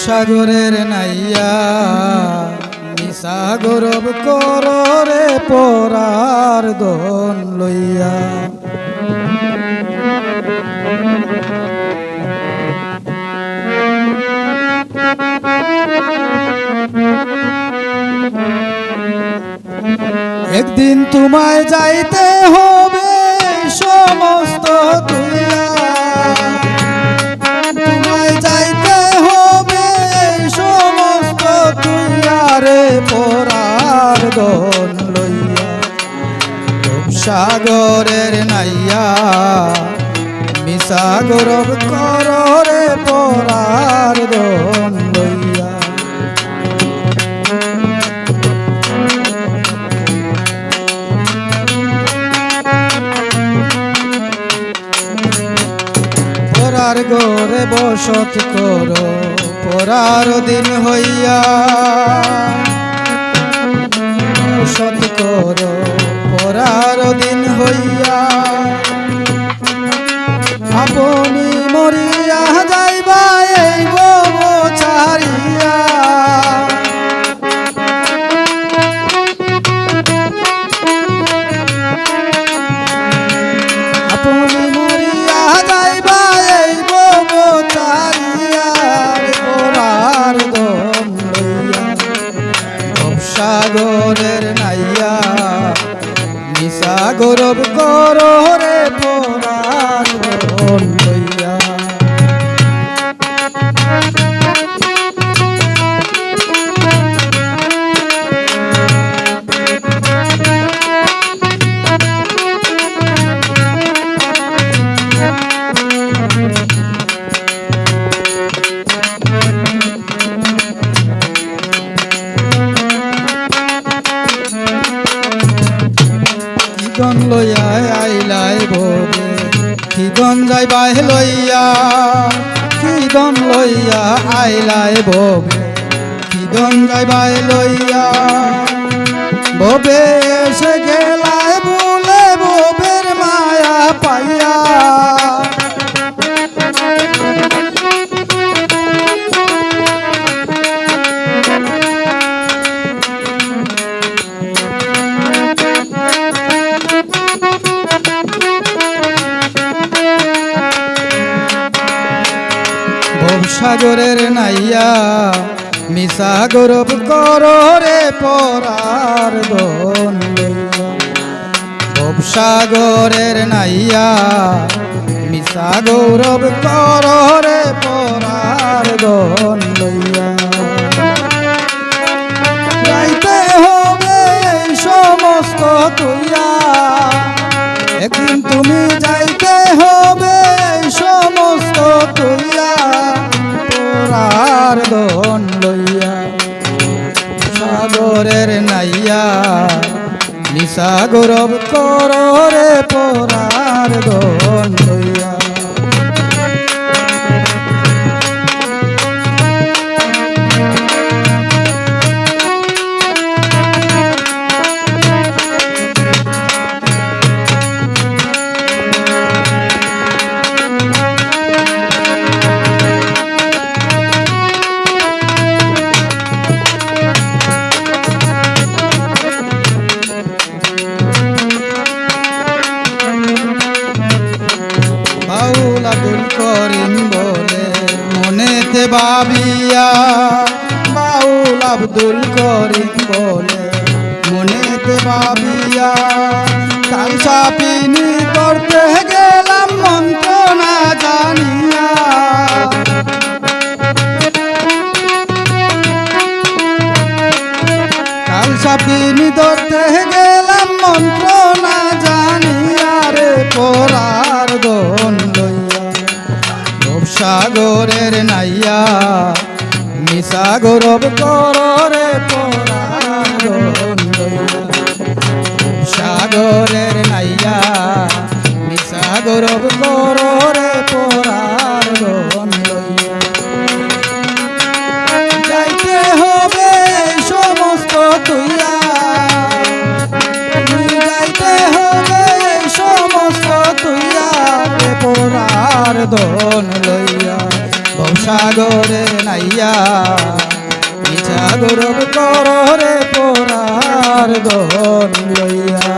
সাগরের নাইয়া নিশা গৌরব কররে পরার দন লইয়া। একদিন তোমায় যাইতে হবে সমস্ত তুইয়া, তোমায় যাইতে হবে সমস্ত তুইয়া রে পরার দন লইয়া। সাগরের নাইয়া মিশা গৌরব কররে পরার দন লইয়া। পরার গোরে বসত করো পরার দিন হইয়া, বসত করো পরার দিন হইয়া। আপনি মরিয়া যাইবা এই বব ছাড়িয়া, আপনি মরিয়া যাইবা এই বব ছাড়িয়া পরার দন লইয়া। সাগরের নাইয়া নিশা গৌরব কররে পরার দন লইয়া। কিদন লইয়া আইলাই ববে কিদন যাইবাই লইয়া, কিদন লইয়া আইলাই ববে কিদন যাইবাই লইয়া। ববে এসে গেলাই বলে ববের মায়া পাইয়া, সাগরের নাইয়া মিশা গৌরব কররে পরার দন লইয়া। সাগরের নাইয়া মিশা গৌরব কররে পরার দন লইয়া। যাইতে হবে সমস্ত তুইয়া, একদিন তুমি যাইতে হবে সমস্ত তুইয়া পরার দন লইয়া। সাগরের নাইয়া নিশা গৌরব কররে পরার দন লইয়া। বাউল আব্দুল করিম বলে মনেতে ভাবিয়া, বাউল আব্দুল করিম বলে মনেতে ভাবিয়া। কাল সাপিনি করতে গেলাম মন্ত্র না জানিয়া, কাল সাপিনি ধরতে গেলাম মন্ত্র না জানিয়া রে পরার দন লইয়া। সাগরের নাইয়া মিশা গৌরব কররে পরার দন লইয়া। সাগরের নাইয়া মিশা গৌরব কররে পরার দন লইয়া। যাইতে হবে সমস্ত তুইয়া, যাইতে হবে সমস্ত তুইয়া পরার দন লইয়া। সাগরে নাইয়া মিছা গৌরব কররে পরার গন লইয়া।